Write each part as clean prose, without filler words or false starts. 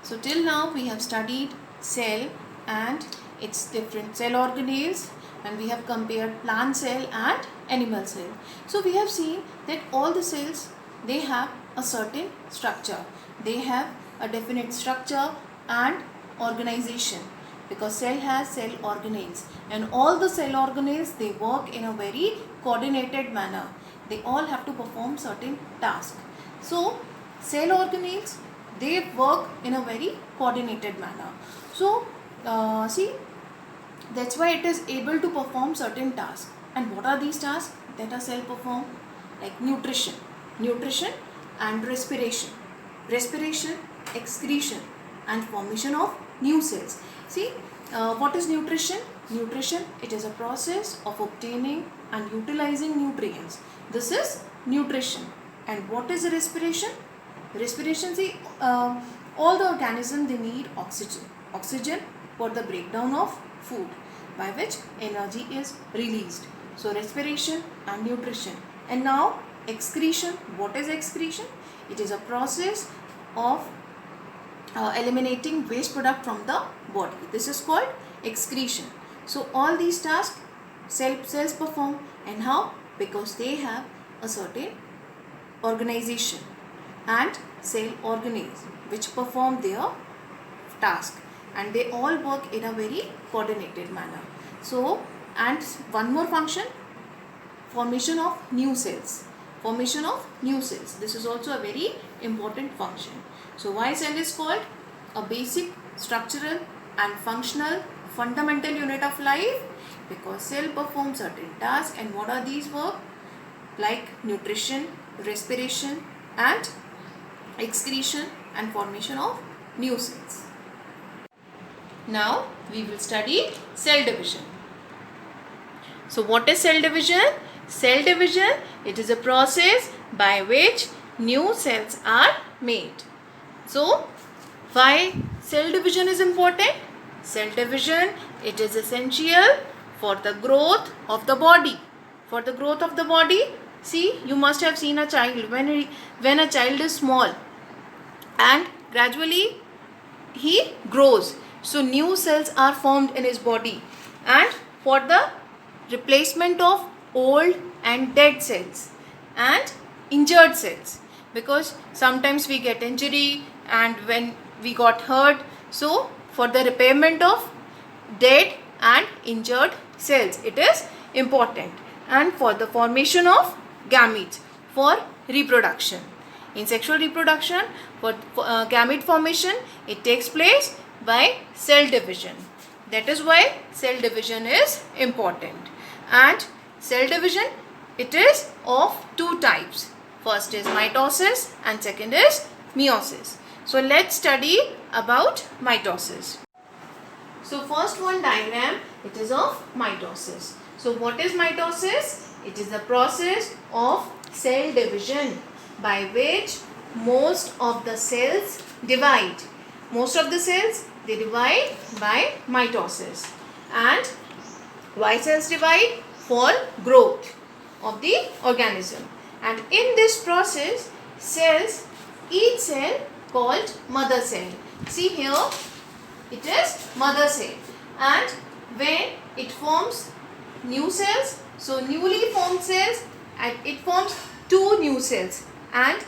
So till now we have studied cell and its different cell organelles, and we have compared plant cell and animal cell. So we have seen that all the cells, they have a certain structure. They have a definite structure and organization, because cell has cell organelles, and all the cell organelles, they work in a very coordinated manner. They all have to perform certain tasks. So cell organelles, they work in a very coordinated manner. So see, that's why it is able to perform certain tasks. And what are these tasks that a cell perform? Like nutrition and respiration, excretion, and formation of new cells. See, what is nutrition? Nutrition, it is a process of obtaining and utilizing nutrients. This is nutrition. And what is respiration? Respiration, see, all the organisms, they need oxygen for the breakdown of food, by which energy is released. So respiration and nutrition. And now excretion. What is excretion? It is a process of eliminating waste product from the body. This is called excretion. So all these tasks cells perform. And how? Because they have a certain organization and cell organelles which perform their task, and they all work in a very coordinated manner. So, and one more function, formation of new cells. This is also a very important function. So why cell is called a basic structural and functional fundamental unit of life? Because cell performs certain tasks. And what are these work? Like nutrition, respiration, and excretion, and formation of new cells. Now we will study cell division. So what is cell division? Cell division, it is a process by which new cells are made. So why cell division is important? Cell division, it is essential for the growth of the body. For the growth of the body, see, you must have seen a child. When a child is small and gradually he grows, so new cells are formed in his body, and for the replacement of old and dead cells and injured cells, because sometimes we get injury and when we got hurt, so for the repairment of dead and injured cells, it is important. And for the formation of gametes for reproduction. In sexual reproduction, for gamete formation, it takes place by cell division. That is why cell division is important. And cell division, it is of two types. First is mitosis and second is meiosis. So let's study about mitosis. So first one diagram, it is of mitosis. So what is mitosis? It is the process of cell division by which most of the cells divide. Most of the cells, they divide by mitosis. And why cells divide? For growth of the organism. And in this process, cells, each cell called mother cell. See here, it is mother cell. And when it forms new cells, so newly formed cells, and it forms two new cells, and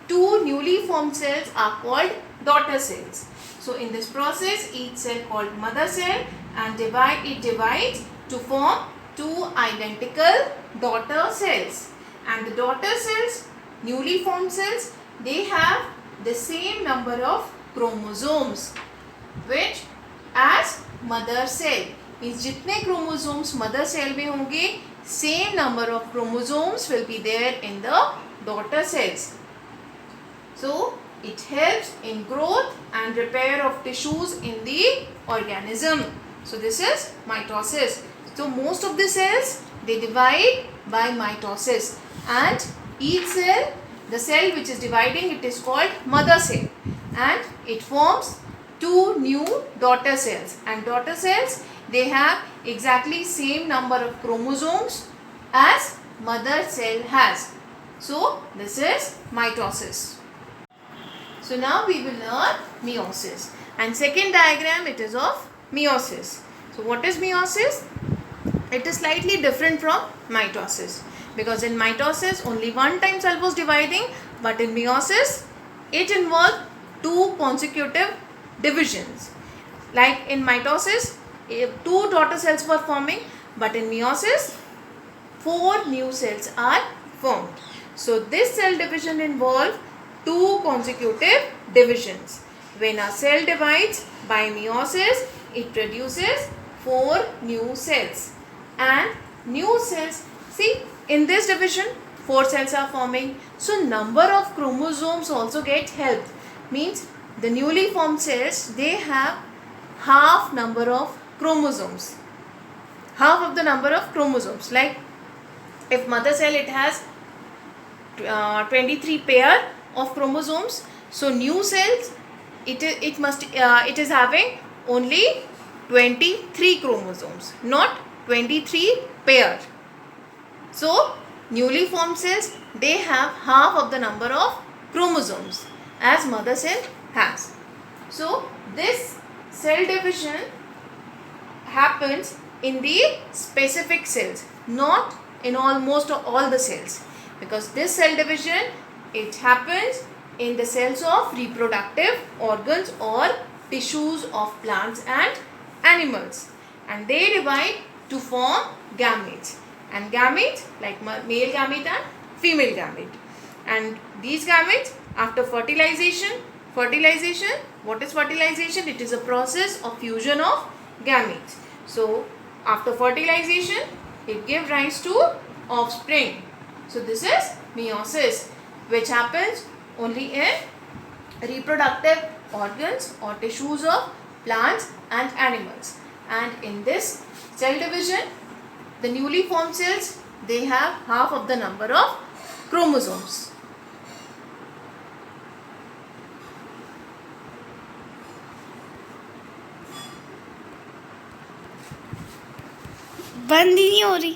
two newly formed cells are called daughter cells. So in this process, each cell called mother cell, and it divides to form two identical daughter cells. And the daughter cells, newly formed cells, they have the same number of chromosomes which as mother cell. Means जितने chromosomes mother cell में होंगे, same number of chromosomes will be there in the daughter cells. So it helps in growth and repair of tissues in the organism. So this is mitosis. So most of the cells, they divide by mitosis, and each cell, the cell which is dividing, it is called mother cell, and it forms two new daughter cells. And daughter cells, they have exactly same number of chromosomes as mother cell has. So this is mitosis. So now we will learn meiosis. And second diagram, it is of meiosis. So what is meiosis? It is slightly different from mitosis, because in mitosis only one time cell was dividing, but in meiosis it involved two consecutive divisions. Like in mitosis, two daughter cells were forming, but in meiosis 4 new cells are formed. So this cell division involves two consecutive divisions. When a cell divides by meiosis, it produces 4 new cells. And new cells, see, in this division 4 cells are forming. So number of chromosomes also get helped. Means the newly formed cells, they have half number of chromosomes. Half of the number of chromosomes. Like if mother cell, it has 23 pair of chromosomes. So new cells, it is having only 23 chromosomes, not 23 pair. So newly formed cells, they have half of the number of chromosomes as mother cell has. So this cell division happens in the specific cells, not in almost all the cells, because this cell division, it happens in the cells of reproductive organs or tissues of plants and animals, and they divide to form gametes, and gametes like male gamete and female gamete. And these gametes, after fertilization, what is fertilization? It is a process of fusion of gametes. So after fertilization, it gives rise to offspring. So this is meiosis, which happens only in reproductive organs or tissues of plants and animals. And in this cell division, the newly formed cells, they have half of the number of chromosomes. बंद ही नहीं हो रही।